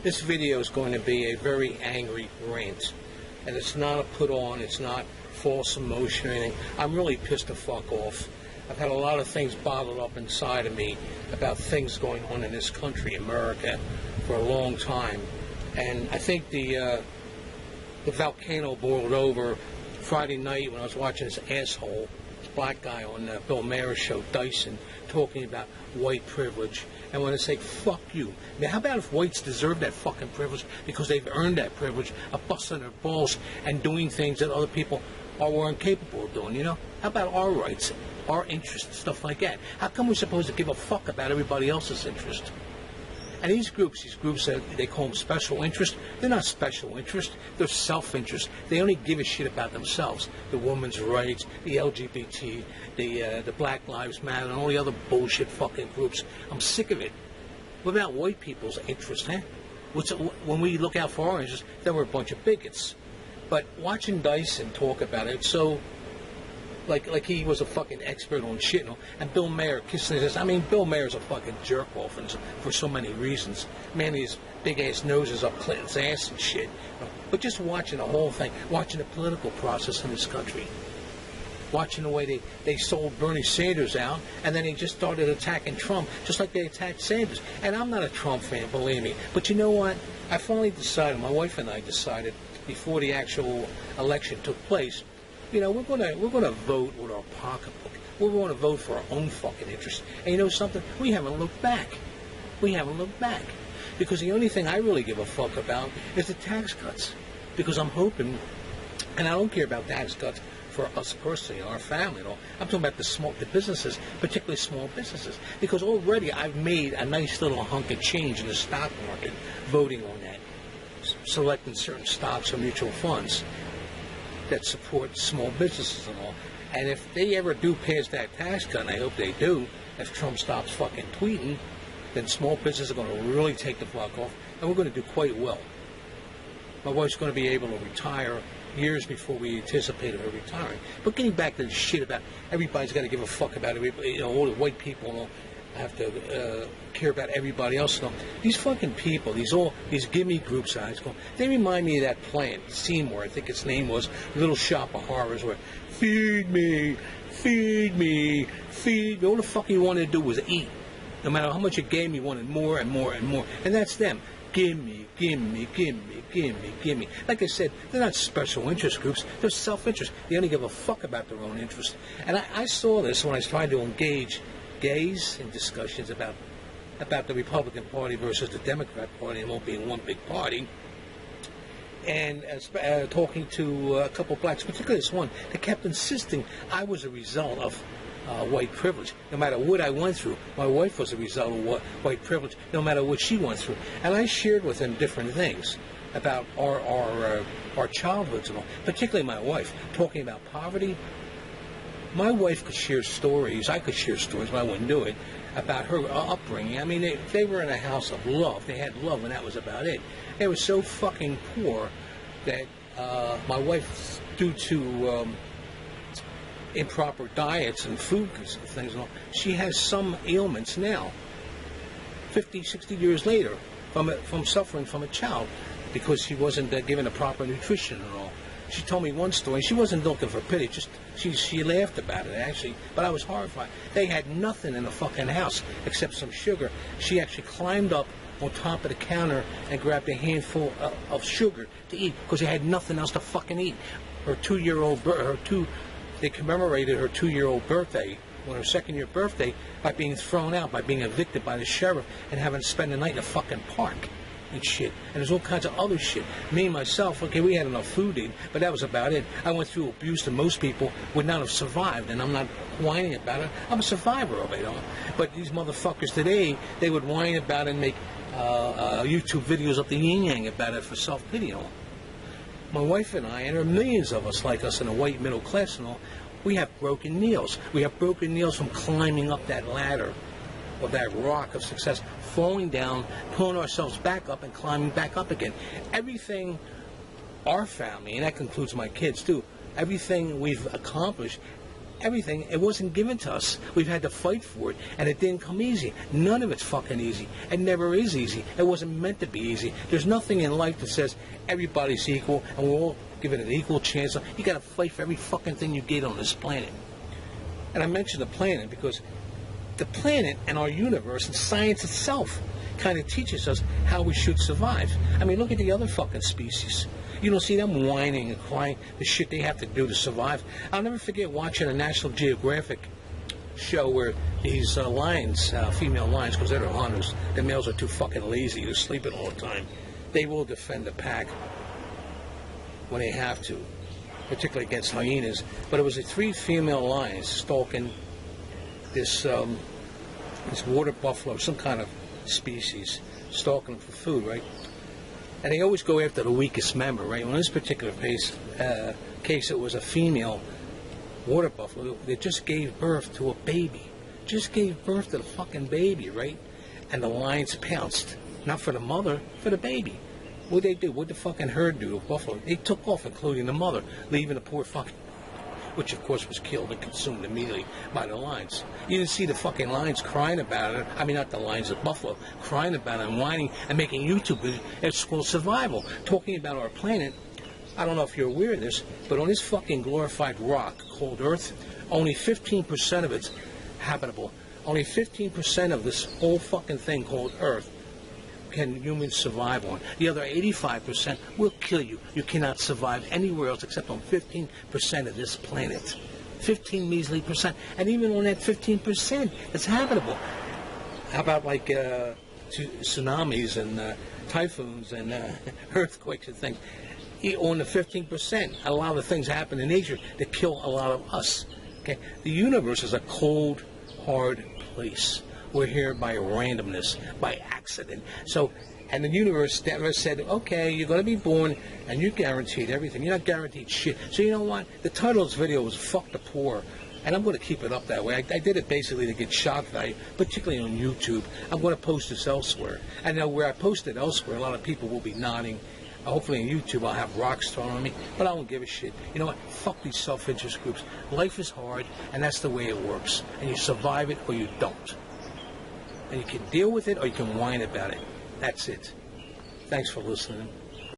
This video is going to be a very angry rant. And it's not a put on, it's not false emotion or anything. I'm really pissed the fuck off. I've had a lot of things bottled up inside of me about things going on in this country, America, for a long time. And I think the volcano boiled over Friday night when I was watching this asshole, this black guy on Bill Maher's show, Dyson, talking about white privilege. And when I say, fuck you. I mean, how about if whites deserve that fucking privilege because they've earned that privilege of busting their balls and doing things that other people are incapable of doing, you know? How about our rights, our interests, stuff like that? How come we're supposed to give a fuck about everybody else's interest? And these groups that they call them special interest, they're not special interest, they're self-interest. They only give a shit about themselves. The women's rights, the LGBT, the Black Lives Matter, and all the other bullshit fucking groups. I'm sick of it. What about white people's interest, huh? When we look out for our interests, then we're a bunch of bigots. But watching Dyson talk about it, so like he was a fucking expert on shit, and Bill Maher kissing his ass. I mean, Bill Maher's a fucking jerk off for so many reasons. Man, his big ass noses up Clinton's ass and shit. But just watching the whole thing, watching the political process in this country, watching the way they sold Bernie Sanders out, and then they just started attacking Trump, just like they attacked Sanders. And I'm not a Trump fan, believe me. But you know what? I finally decided, my wife and I decided, before the actual election took place, you know, we're gonna vote with our pocketbook. We're going to vote for our own fucking interests. And you know something? We haven't looked back. We haven't looked back. Because the only thing I really give a fuck about is the tax cuts. Because I'm hoping, and I don't care about tax cuts for us personally, our family and all. I'm talking about the businesses, particularly small businesses. Because already I've made a nice little hunk of change in the stock market voting on that. Selecting certain stocks or mutual funds that support small businesses and all. And if they ever do pass that tax cut, and I hope they do, if Trump stops fucking tweeting, then small businesses are going to really take the fuck off, and we're going to do quite well. My wife's going to be able to retire years before we anticipated her retiring. But getting back to the shit about everybody's got to give a fuck about everybody, you know, all the white people and all have to care about everybody else. No. These fucking people, these gimme groups, they remind me of that plant, Seymour, I think its name was, Little Shop of Horrors, where feed me, feed me, feed me. All the fuck you wanted to do was eat. No matter how much you gave me, you wanted more and more and more. And that's them. Gimme, gimme, gimme, gimme, gimme. Like I said, they're not special interest groups. They're self-interest. They only give a fuck about their own interest. And I saw this when I was trying to engage gays in discussions about the Republican Party versus the Democrat Party, and won't be in one big party. And talking to a couple of blacks, particularly this one, that kept insisting I was a result of white privilege. No matter what I went through, my wife was a result of white privilege, no matter what she went through. And I shared with them different things about our childhoods and all, particularly my wife, talking about poverty. My wife could share stories, I could share stories, but I wouldn't do it, about her upbringing. I mean, they were in a house of love. They had love, and that was about it. They were so fucking poor that my wife, due to improper diets and food things and all, she has some ailments now, 50, 60 years later, from suffering from a child, because she wasn't given the proper nutrition and all. She told me one story. She wasn't looking for pity. Just she laughed about it, actually. But I was horrified. They had nothing in the fucking house except some sugar. She actually climbed up on top of the counter and grabbed a handful of sugar to eat because they had nothing else to fucking eat. They commemorated her 2-year-old birthday, on her second-year birthday, by being thrown out, by being evicted by the sheriff and having to spend the night in a fucking park. And shit. And there's all kinds of other shit. Me, myself, okay, we had enough food to eat, but that was about it. I went through abuse that most people would not have survived, and I'm not whining about it. I'm a survivor of it, you know. But these motherfuckers today, they would whine about it and make YouTube videos up the yin-yang about it for self-pity, you know. My wife and I, and there are millions of us like us in the white middle class and all, we have broken knees. We have broken knees from climbing up that ladder of that rock of success, falling down, pulling ourselves back up and climbing back up again. Everything our family, and that includes my kids too, everything we've accomplished everything, it wasn't given to us. We've had to fight for it, and it didn't come easy. None of it's fucking easy. It never is easy. It wasn't meant to be easy. There's nothing in life that says everybody's equal and we're all given an equal chance. You got to fight for every fucking thing you get on this planet. And I mentioned the planet because the planet and our universe and science itself kind of teaches us how we should survive. I mean, look at the other fucking species. You don't see them whining and crying the shit they have to do to survive. I'll never forget watching a National Geographic show where these lions, female lions, because they're the hunters, the males are too fucking lazy, they're sleeping all the time. They will defend the pack when they have to, particularly against hyenas. But it was 3 female lions stalking this water buffalo, some kind of species, stalking them for food, right? And they always go after the weakest member, right? Well, in this particular case, it was a female water buffalo that just gave birth to a baby. Just gave birth to the fucking baby, right? And the lions pounced. Not for the mother, for the baby. What'd they do? What'd the fucking herd do to buffalo? They took off, including the mother, leaving the poor fucking... which, of course, was killed and consumed immediately by the lions. You didn't see the fucking lions crying about it. I mean, not the lions, the buffalo, crying about it and whining and making YouTube videos. It's called survival. Talking about our planet, I don't know if you're aware of this, but on this fucking glorified rock called Earth, only 15% of it's habitable. Only 15% of this whole fucking thing called Earth can humans survive on. The other 85% will kill you. You cannot survive anywhere else except on 15% of this planet. 15 measly percent. And even on that 15%, it's habitable. How about like tsunamis and typhoons and earthquakes and things? On the 15%, a lot of things happen in nature that kill a lot of us. Okay, the universe is a cold, hard place. We're here by randomness, by accident. So, and the universe never said, okay, you're going to be born and you're guaranteed everything. You're not guaranteed shit. So you know what? The title of this video was Fuck the Poor. And I'm going to keep it up that way. I did it basically to get shock value, particularly on YouTube. I'm going to post this elsewhere. And now where I post it elsewhere, a lot of people will be nodding. Hopefully on YouTube I'll have rocks thrown on me, but I don't give a shit. You know what? Fuck these self-interest groups. Life is hard, and that's the way it works. And you survive it or you don't. And you can deal with it or you can whine about it. That's it. Thanks for listening.